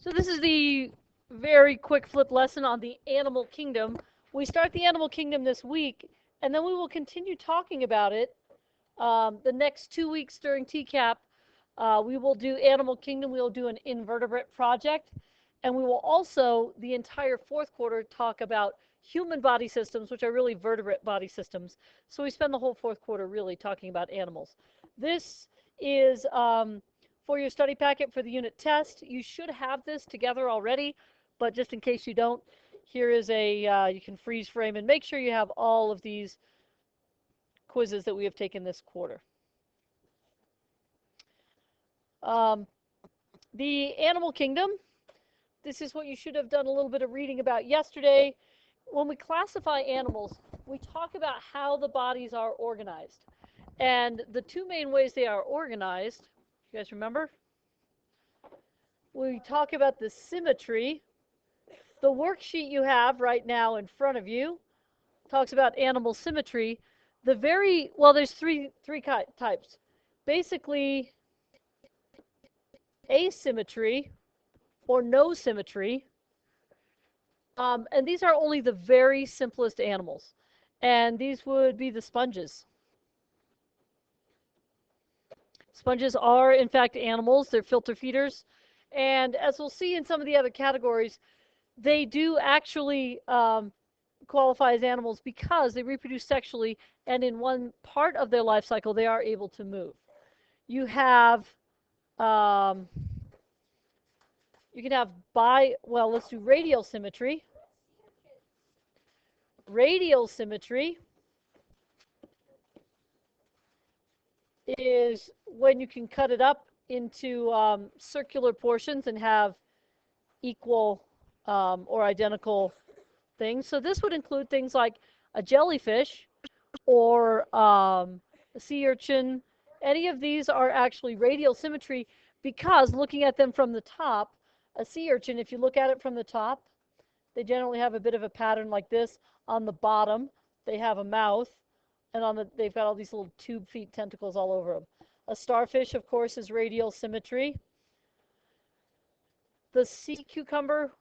So this is the very quick flip lesson on the Animal Kingdom. We start the Animal Kingdom this week, and then we will continue talking about it the next 2 weeks during TCAP. We will do Animal Kingdom, we will do an invertebrate project, and we will also, the entire fourth quarter, talk about human body systems, which are really vertebrate body systems. So we spend the whole fourth quarter really talking about animals. This is for your study packet for the unit test. You should have this together already, but just in case you don't, here is a, you can freeze frame and make sure you have all of these quizzes that we have taken this quarter. The Animal Kingdom, this is what you should have done a little bit of reading about yesterday. When we classify animals, we talk about how the bodies are organized. And the two main ways they are organized, you guys remember? We talk about the symmetry. The worksheet you have right now in front of you talks about animal symmetry. There's three types. Basically, asymmetry or no symmetry. And these are only the very simplest animals. And these would be the sponges. Sponges are, in fact, animals. They're filter feeders. And as we'll see in some of the other categories, they do actually qualify as animals because they reproduce sexually, and in one part of their life cycle, they are able to move. You have, you can have let's do radial symmetry. Radial symmetry is when you can cut it up into circular portions and have equal or identical things. So this would include things like a jellyfish or a sea urchin. Any of these are actually radial symmetry because looking at them from the top, a sea urchin, if you look at it from the top, they generally have a bit of a pattern like this. On the bottom, they have a mouth, and they've got all these little tube feet tentacles all over them. A starfish, of course, is radial symmetry. The sea cucumber,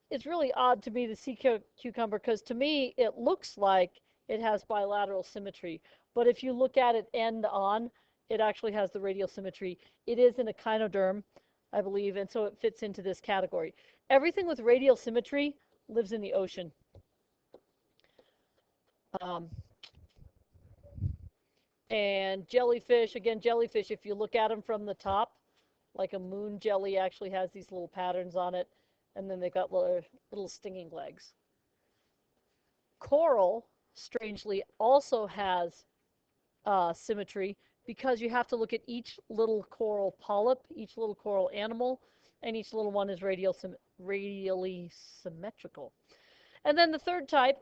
it's really odd to me, the sea cucumber, because to me it looks like it has bilateral symmetry. But if you look at it end on, it actually has the radial symmetry. It is an echinoderm, I believe, and so it fits into this category. Everything with radial symmetry lives in the ocean. And jellyfish, again, jellyfish, if you look at them from the top, like a moon jelly actually has these little patterns on it, and then they've got little stinging legs. Coral, strangely, also has symmetry because you have to look at each little coral polyp, each little coral animal, and each little one is radially symmetrical. And then the third type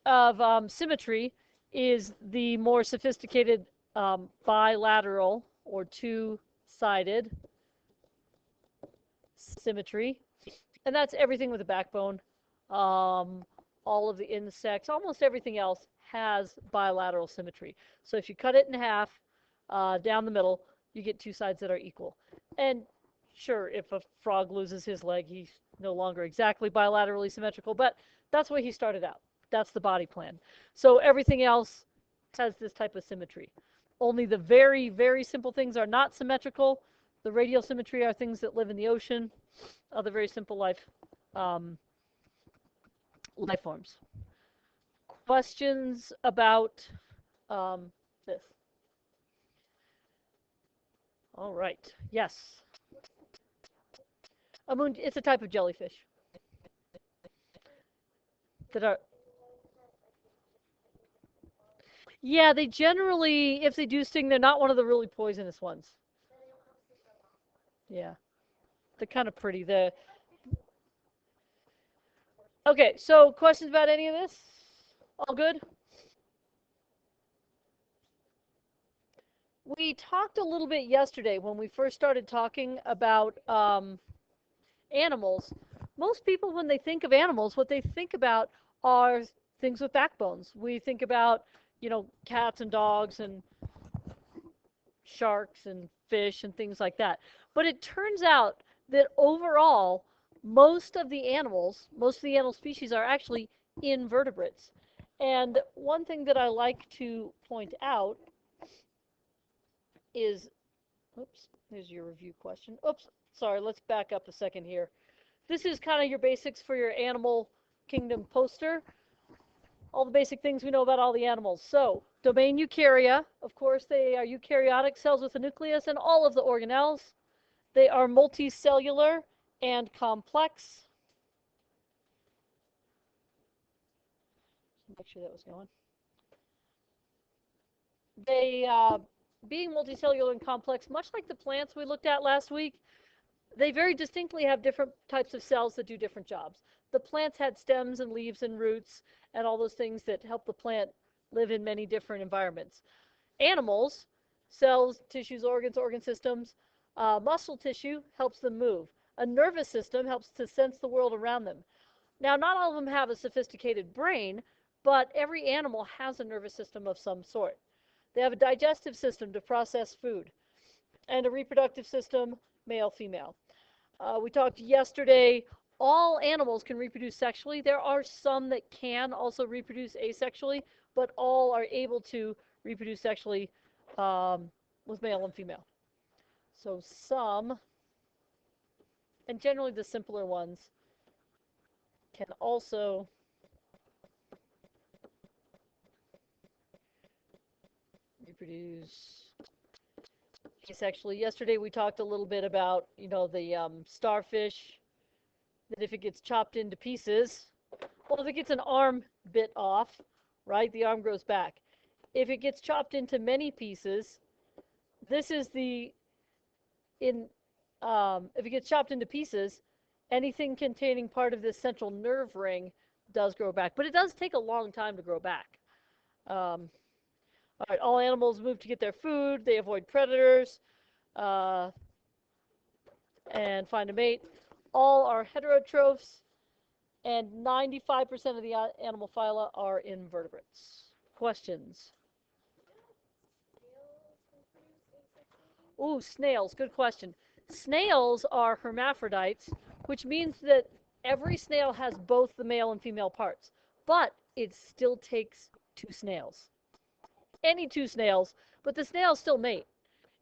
of symmetry is the more sophisticated bilateral or two-sided symmetry. And that's everything with a backbone. All of the insects, almost everything else has bilateral symmetry. So if you cut it in half down the middle, you get two sides that are equal. And sure, if a frog loses his leg, he's no longer exactly bilaterally symmetrical, but that's where he started out. That's the body plan. So everything else has this type of symmetry. Only the very, very simple things are not symmetrical. The radial symmetry are things that live in the ocean, other very simple life forms. Questions about this? All right. Yes. It's a type of jellyfish that are. Yeah, they generally, if they do sting, they're not one of the really poisonous ones. Yeah, they're kind of pretty. Okay, so questions about any of this? All good? We talked a little bit yesterday when we first started talking about animals. Most people, when they think of animals, what they think about are things with backbones. We think about, cats and dogs and sharks and fish and things like that. But it turns out that overall, most of the animal species are actually invertebrates. And one thing that I like to point out is, oops, there's your review question. Oops, sorry, let's back up a second here. This is kind of your basics for your Animal Kingdom poster. All the basic things we know about all the animals. So, domain eukarya, of course, they are eukaryotic cells with a nucleus and all of the organelles. They are multicellular and complex. Make sure that was going. They, being multicellular and complex, much like the plants we looked at last week, they very distinctly have different types of cells that do different jobs. The plants had stems and leaves and roots and all those things that help the plant live in many different environments. Animals, cells, tissues, organs, organ systems, muscle tissue helps them move. A nervous system helps to sense the world around them. Now, not all of them have a sophisticated brain, but every animal has a nervous system of some sort. They have a digestive system to process food, and a reproductive system, male, female. We talked yesterday, all animals can reproduce sexually. There are some that can also reproduce asexually, but all are able to reproduce sexually with male and female. So some, and generally the simpler ones, can also reproduce asexually. Yesterday we talked a little bit about, the starfish, that if it gets chopped into pieces, well, if it gets an arm bit off, right, the arm grows back. If it gets chopped into many pieces, this is the, if it gets chopped into pieces, anything containing part of this central nerve ring does grow back, but it does take a long time to grow back. All right, all animals move to get their food. They avoid predators and find a mate. All are heterotrophs, and 95% of the animal phyla are invertebrates. Questions? Ooh, snails, good question. Snails are hermaphrodites, which means that every snail has both the male and female parts, but it still takes two snails. Any two snails, but the snails still mate.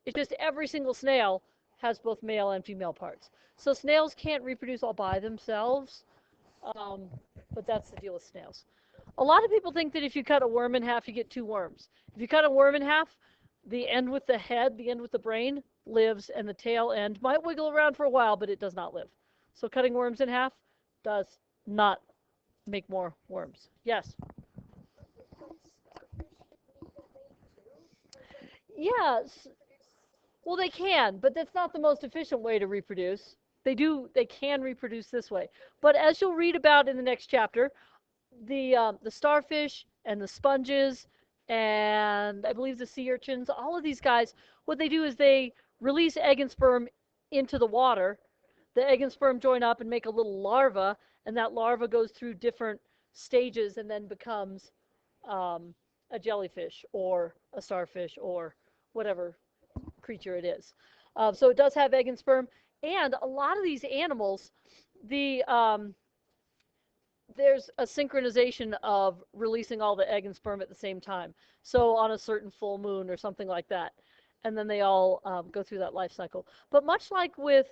It's just every single snail has both male and female parts. So snails can't reproduce all by themselves, but that's the deal with snails. A lot of people think that if you cut a worm in half, you get two worms. If you cut a worm in half, the end with the head, the end with the brain, lives, and the tail end might wiggle around for a while, but it does not live. So cutting worms in half does not make more worms. Yes? Yes. Well, they can, but that's not the most efficient way to reproduce. They can reproduce this way. But as you'll read about in the next chapter, the starfish and the sponges and I believe the sea urchins, all of these guys, what they do is they release egg and sperm into the water. The egg and sperm join up and make a little larva, and that larva goes through different stages and then becomes a jellyfish or a starfish or whatever creature it is. So it does have egg and sperm, and a lot of these animals, there's a synchronization of releasing all the egg and sperm at the same time. So on a certain full moon or something like that. And then they all go through that life cycle. But much like with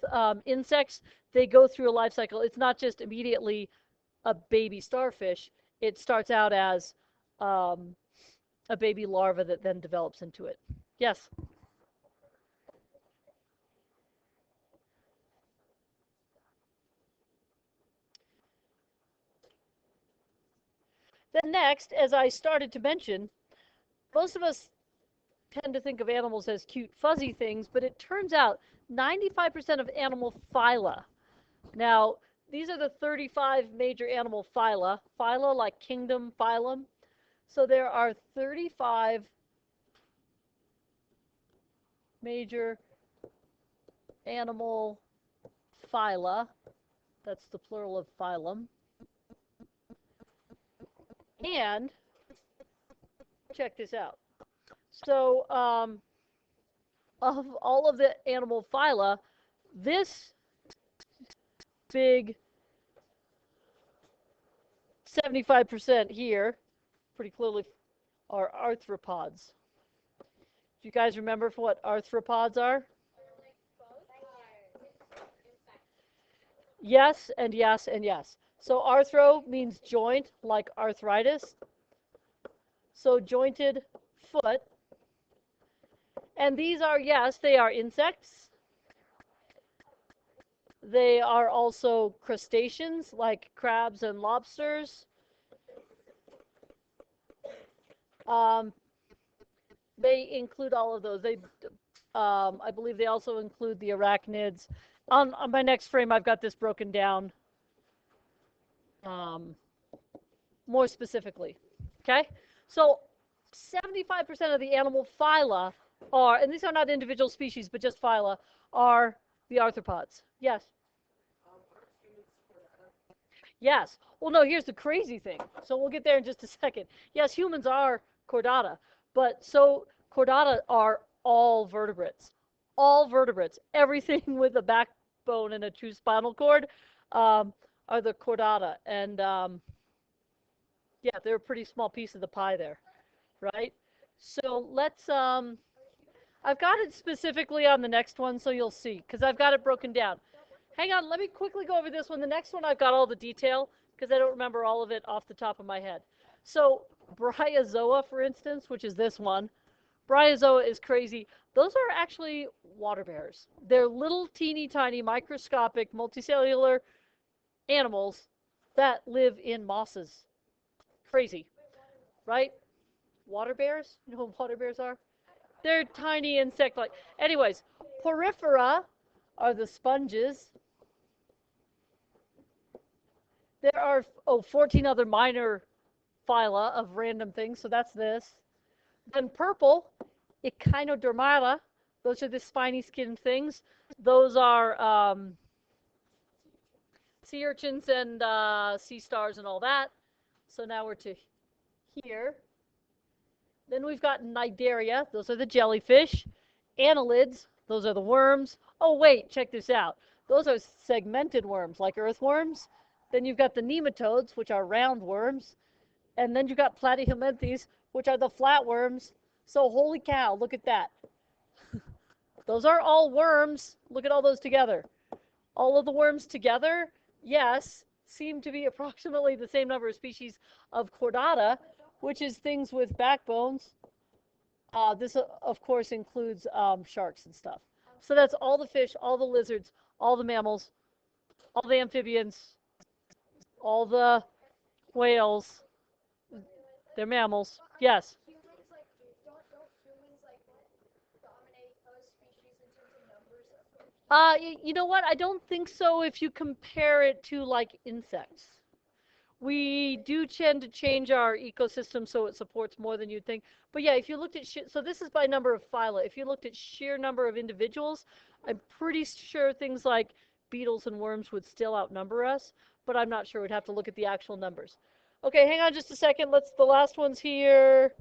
insects, they go through a life cycle. It's not just immediately a baby starfish. It starts out as a baby larva that then develops into it. Yes? Then next, as I started to mention, most of us tend to think of animals as cute, fuzzy things, but it turns out 95% of animal phyla. Now, these are the 35 major animal phyla. Phyla, like kingdom, phylum. So there are 35 major animal phyla. That's the plural of phylum. And check this out. So, of all of the animal phyla, this big 75% here, pretty clearly, are arthropods. Do you guys remember what arthropods are? Yes, and yes, and yes. So arthro means joint, like arthritis. So jointed foot. And these are, yes, they are insects. They are also crustaceans, like crabs and lobsters. Um, they include all of those. I believe they also include the arachnids. On my next frame, I've got this broken down more specifically. Okay, so 75% of the animal phyla are, and these are not individual species, but just phyla, are the arthropods. Yes. Yes. Well, no, here's the crazy thing. So we'll get there in just a second. Yes, humans are chordata, but so chordata are all vertebrates. All vertebrates. Everything with a backbone and a true spinal cord are the chordata. And yeah, they're a pretty small piece of the pie there, right? So let's, I've got it specifically on the next one, so you'll see, because I've got it broken down. Hang on, let me quickly go over this one. The next one, I've got all the detail, because I don't remember all of it off the top of my head. So bryozoa, for instance, which is this one, bryozoa is crazy. Those are actually water bears. They're little teeny tiny microscopic multicellular animals that live in mosses. Crazy, right? Water bears? You know what water bears are? They're tiny insect-like. Anyways, porifera are the sponges. There are 14 other minor phyla of random things, so that's this. Then purple, echinodermata. Those are the spiny skin things. Those are sea urchins and sea stars and all that. So now we're to here. Then we've got cnidaria. Those are the jellyfish. Annelids. Those are the worms. Oh, wait, check this out. Those are segmented worms, like earthworms. Then you've got the nematodes, which are round worms. And then you've got platyhelminthes, which are the flatworms. So holy cow, look at that. Those are all worms. Look at all those together. All of the worms together, yes, seem to be approximately the same number of species of chordata, which is things with backbones. This, of course, includes sharks and stuff. So that's all the fish, all the lizards, all the mammals, all the amphibians, all the whales. They're mammals. Yes. You know what? I don't think so if you compare it to like insects. We do tend to change our ecosystem so it supports more than you'd think. But yeah, if you looked at, so this is by number of phyla. If you looked at sheer number of individuals, I'm pretty sure things like beetles and worms would still outnumber us, but I'm not sure. We'd have to look at the actual numbers. Okay, hang on just a second. The last one's here.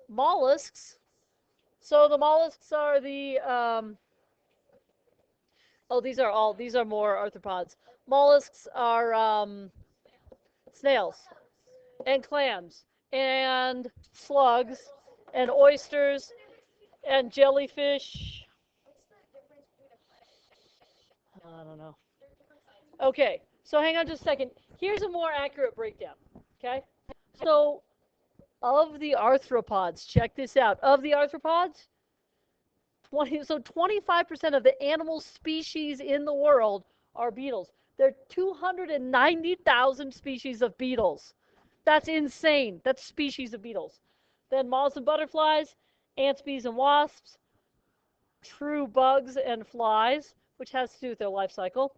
Mollusks. So the mollusks are the, oh, these are more arthropods. Mollusks are snails and clams and slugs and oysters and jellyfish. I don't know. Okay, so hang on just a second. Here's a more accurate breakdown. Okay, so of the arthropods, check this out. Of the arthropods, 25% of the animal species in the world are beetles. There are 290,000 species of beetles. That's insane. That's species of beetles. Then moths and butterflies, ants, bees, and wasps, true bugs and flies, which has to do with their life cycle.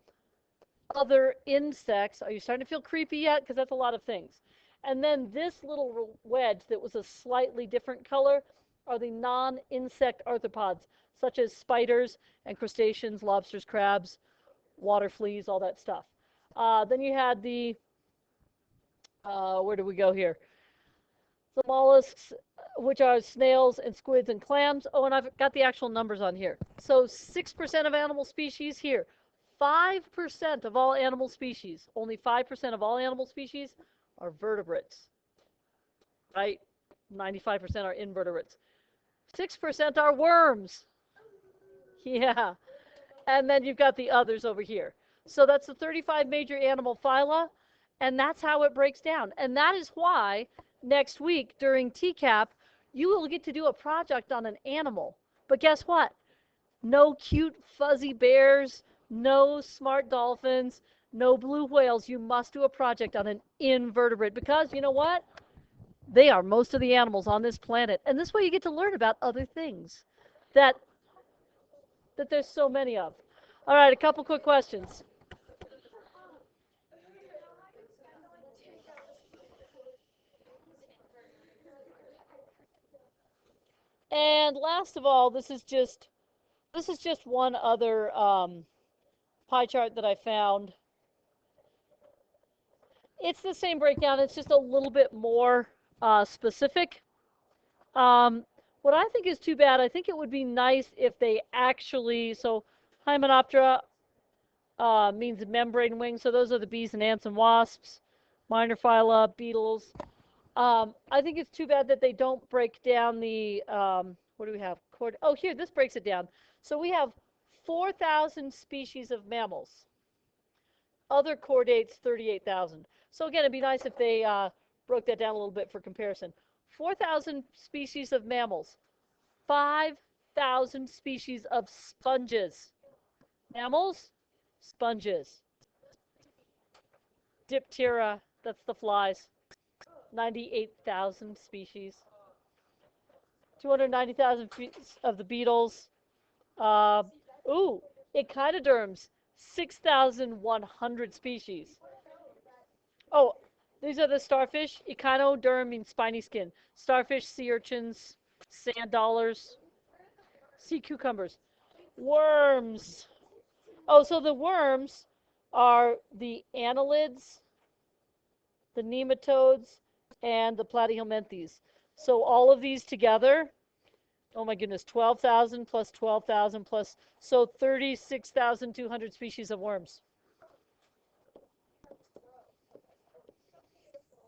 Other insects. Are you starting to feel creepy yet? Because that's a lot of things. And then this little wedge that was a slightly different color are the non-insect arthropods, such as spiders and crustaceans, lobsters, crabs, water fleas, all that stuff. Then you had the, where do we go here? The mollusks, which are snails and squids and clams. Oh, and I've got the actual numbers on here. So 6% of animal species here. 5% of all animal species, only 5% of all animal species are vertebrates, right? 95% are invertebrates. 6% are worms. Yeah. And then you've got the others over here. So that's the 35 major animal phyla, and that's how it breaks down. And that is why next week during TCAP, you will get to do a project on an animal. But guess what? No cute fuzzy bears, no smart dolphins, no blue whales. You must do a project on an invertebrate because you know what? They are most of the animals on this planet. And this way you get to learn about other things that there's so many of. All right, a couple quick questions. And last of all, this is just one other pie chart that I found. It's the same breakdown. It's just a little bit more specific. What I think is too bad, I think it would be nice if they actually, so Hymenoptera means membrane wings, so those are the bees and ants and wasps, minor phyla, beetles. I think it's too bad that they don't break down the, what do we have? Oh, here, this breaks it down. So we have 4,000 species of mammals. Other chordates, 38,000. So again, it'd be nice if they broke that down a little bit for comparison. 4,000 species of mammals, 5,000 species of sponges. Mammals, sponges. Diptera, that's the flies, 98,000 species. 290,000 of the beetles. Echinoderms, 6,100 species. Oh, these are the starfish. Echinoderm means spiny skin. Starfish, sea urchins, sand dollars, sea cucumbers. Worms. Oh, so the worms are the annelids, the nematodes, and the platyhelminthes. So all of these together, oh my goodness, 12,000 plus 12,000 plus, so 36,200 species of worms.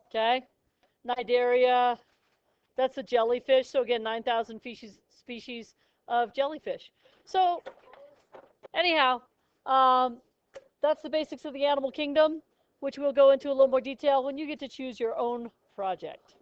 Okay? Cnidaria, that's a jellyfish. So again, 9,000 species of jellyfish. So anyhow, that's the basics of the animal kingdom, which we'll go into a little more detail when you get to choose your own project.